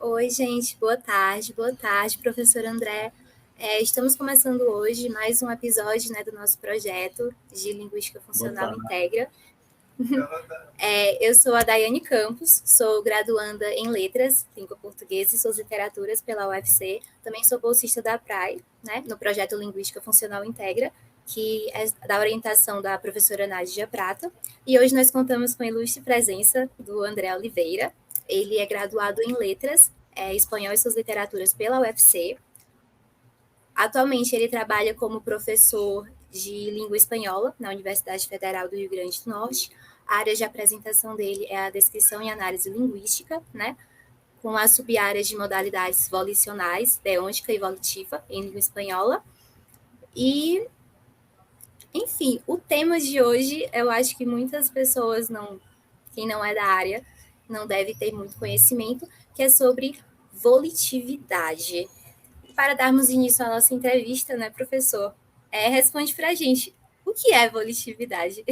Oi, gente, boa tarde, professor André. Estamos começando hoje mais um episódio, né, do nosso projeto de Linguística Boa Funcional tarde. Integra. Eu sou a Daiane Campos, sou graduanda em Letras, Língua Portuguesa e Suas Literaturas pela UFC. Também sou bolsista da PRAE, né, no projeto Linguística Funcional Integra, que é da orientação da professora Nádia Prata. E hoje nós contamos com a ilustre presença do André Oliveira. Ele é graduado em Letras, Espanhol e Suas Literaturas pela UFC. Atualmente ele trabalha como professor de língua espanhola na Universidade Federal do Rio Grande do Norte. A área de apresentação dele é a descrição e análise linguística, né, com as sub-áreas de modalidades volicionais, deôntica e volitiva em língua espanhola. E, enfim, o tema de hoje, eu acho que muitas pessoas, quem não é da área, não deve ter muito conhecimento, que é sobre volitividade. Para darmos início à nossa entrevista, né, professor? Responde para a gente, o que é volitividade?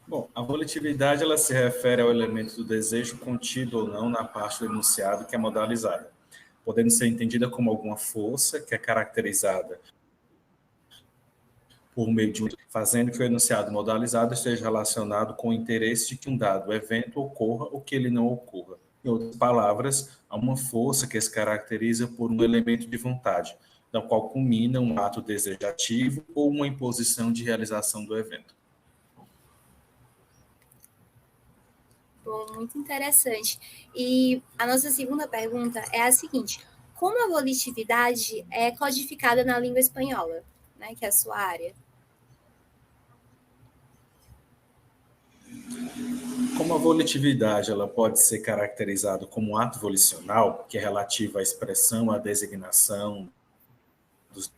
Bom, a volitividade ela se refere ao elemento do desejo contido ou não na parte do enunciado que é modalizada, podendo ser entendida como alguma força que é caracterizada por meio de fazendo que o enunciado modalizado esteja relacionado com o interesse de que um dado evento ocorra ou que ele não ocorra. Em outras palavras, há uma força que se caracteriza por um elemento de vontade, da qual culmina um ato desejativo ou uma imposição de realização do evento. Bom, muito interessante. E a nossa segunda pergunta é a seguinte: como a volitividade é codificada na língua espanhola, né, que é a sua área? Como a volitividade ela pode ser caracterizada como um ato volicional, que é relativo à expressão, à designação dos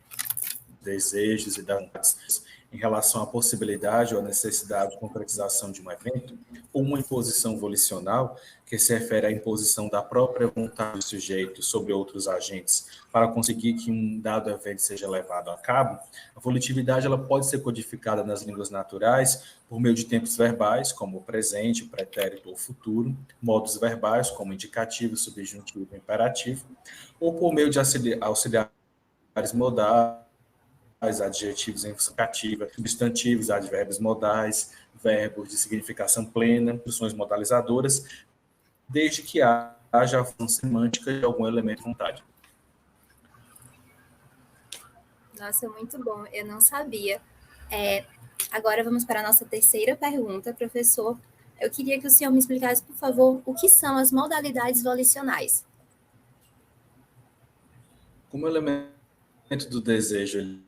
desejos e das vontades em relação à possibilidade ou à necessidade de concretização de um evento, ou uma imposição volicional, que se refere à imposição da própria vontade do sujeito sobre outros agentes para conseguir que um dado evento seja levado a cabo, a volitividade ela pode ser codificada nas línguas naturais por meio de tempos verbais, como o presente, o pretérito ou o futuro, modos verbais, como indicativo, subjuntivo e imperativo, ou por meio de auxiliares modais, adjetivos em função cativa, substantivos, advérbios modais, verbos de significação plena, funções modalizadoras, desde que haja a função semântica de algum elemento de vontade. Nossa, muito bom, eu não sabia. Agora vamos para a nossa terceira pergunta, professor. Eu queria que o senhor me explicasse, por favor, o que são as modalidades volicionais. Como o elemento do desejo ele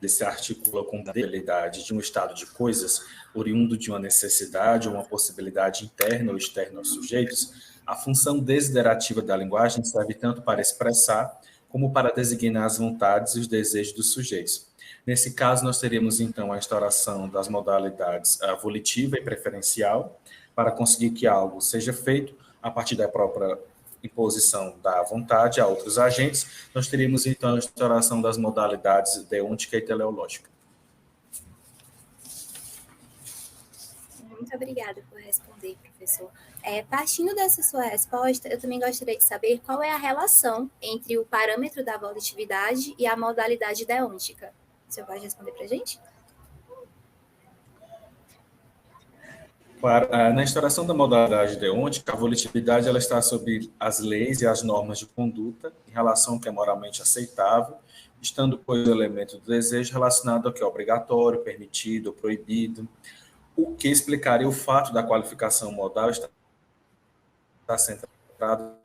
se articula com a realidade de um estado de coisas, oriundo de uma necessidade ou uma possibilidade interna ou externa aos sujeitos, a função desiderativa da linguagem serve tanto para expressar como para designar as vontades e os desejos dos sujeitos. Nesse caso, nós teríamos, então, a instauração das modalidades volitiva e preferencial, para conseguir que algo seja feito a partir da própria imposição da vontade a outros agentes, nós teríamos então a instauração das modalidades deôntica e teleológica. Muito obrigada por responder, professor. Partindo dessa sua resposta, eu também gostaria de saber qual é a relação entre o parâmetro da volitividade e a modalidade deôntica. Você pode responder para a gente? Na instauração da modalidade deôntica, a volitividade ela está sob as leis e as normas de conduta em relação ao que é moralmente aceitável, estando, pois, o elemento do desejo relacionado ao que é obrigatório, permitido ou proibido, o que explicaria o fato da qualificação modal estar centrada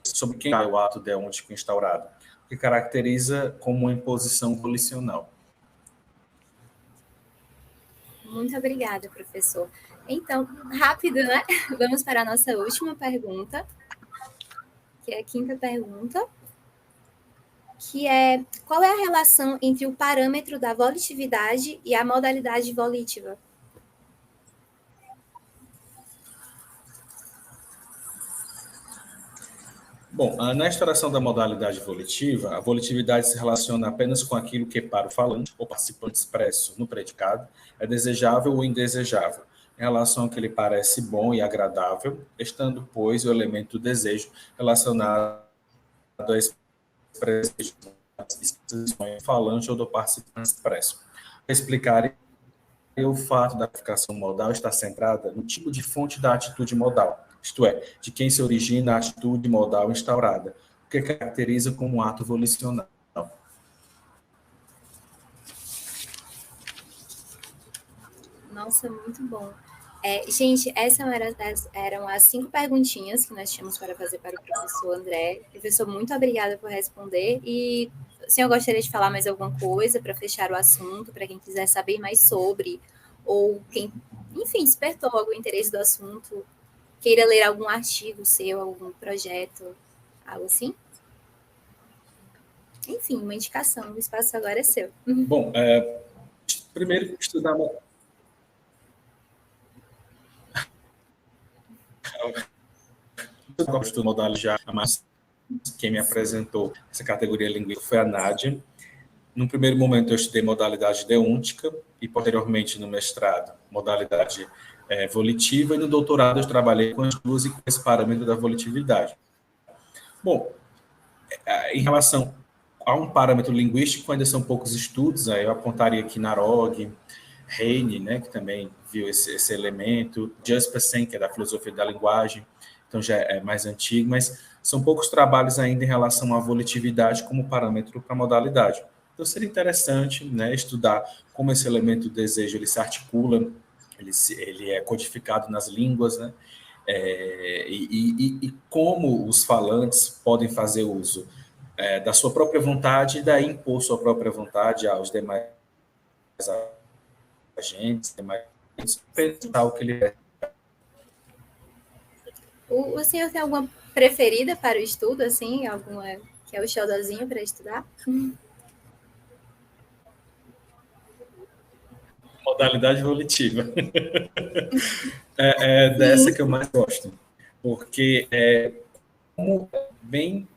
sobre quem é o ato deôntico instaurado, que caracteriza como uma imposição volicional. Muito obrigada, professor. Então, rápido, né? Vamos para a nossa última pergunta, que é a quinta pergunta, que é: qual é a relação entre o parâmetro da volitividade e a modalidade volitiva? Bom, na instauração da modalidade volitiva, a volitividade se relaciona apenas com aquilo que, para o falante ou participante expresso no predicado, é desejável ou indesejável, em relação ao que lhe parece bom e agradável, estando, pois, o elemento do desejo relacionado à expressão falante ou do participante expresso. Explicar o fato da aplicação modal estar centrada no tipo de fonte da atitude modal, isto é, de quem se origina a atitude modal instaurada, o que caracteriza como um ato volicional. Nossa, muito bom. Gente, essas eram as 5 perguntinhas que nós tínhamos para fazer para o professor André. Professor, muito obrigada por responder. E o senhor gostaria de falar mais alguma coisa para fechar o assunto, para quem quiser saber mais sobre, ou quem, enfim, despertou algum interesse do assunto, queira ler algum artigo seu, algum projeto, algo assim? Enfim, uma indicação, o espaço agora é seu. Bom, primeiro estudar eu gosto do modal já, mas quem me apresentou essa categoria linguística foi a Nádia. No primeiro momento eu estudei modalidade deôntica e posteriormente no mestrado modalidade volitiva, e no doutorado eu trabalhei com as duas e com esse parâmetro da volitividade. Bom, em relação a um parâmetro linguístico, ainda são poucos estudos, aí eu apontaria aqui Narog, Heine, né, que também viu esse elemento, Jespersen, que é da filosofia da linguagem, então já é mais antigo, mas são poucos trabalhos ainda em relação à volitividade como parâmetro para a modalidade. Então seria interessante, né, estudar como esse elemento do desejo ele se articula, ele é codificado nas línguas, né, e como os falantes podem fazer uso da sua própria vontade e daí impor sua própria vontade aos demais agentes, demais pensar o que ele é. O senhor tem alguma preferida para o estudo, assim? Alguma que é o xodózinho para estudar? Modalidade volitiva. É dessa que eu mais gosto. Porque como bem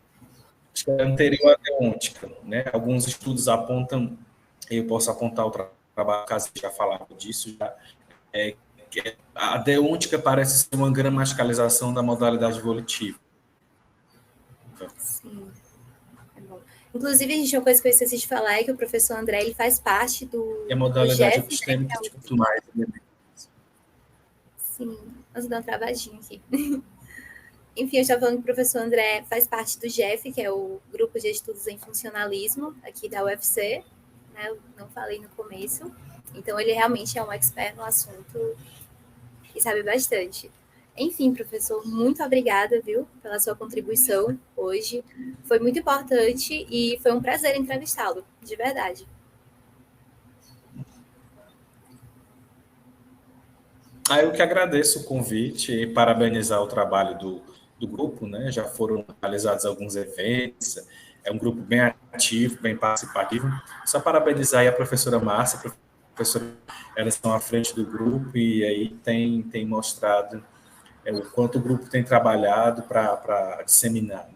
anterior à deôntica, né? Alguns estudos apontam, eu posso apontar o trabalho, caso já falava disso, já, que a deôntica parece ser uma gramaticalização da modalidade volitiva. Sim. É bom. Inclusive, gente, uma coisa que eu esqueci de falar é que o professor André ele faz parte do, E a modalidade GEF, epistêmica né, de mais. Sim, vamos dar um travadinho aqui. Enfim, eu estava falando que o professor André faz parte do GEF, que é o Grupo de Estudos em Funcionalismo, aqui da UFC, né? Eu não falei no começo. Então, ele realmente é um expert no assunto e sabe bastante. Enfim, professor, muito obrigada, viu, pela sua contribuição hoje. Foi muito importante e foi um prazer entrevistá-lo, de verdade. Eu que agradeço o convite e parabenizar o trabalho do grupo, né? Já foram realizados alguns eventos, é um grupo bem ativo, bem participativo. Só parabenizar aí a professora Márcia, elas estão à frente do grupo e aí tem mostrado o quanto o grupo tem trabalhado para disseminar, né,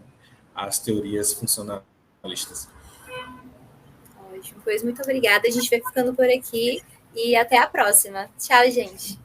as teorias funcionalistas. Ótimo, pois muito obrigada. A gente vai ficando por aqui e até a próxima. Tchau, gente.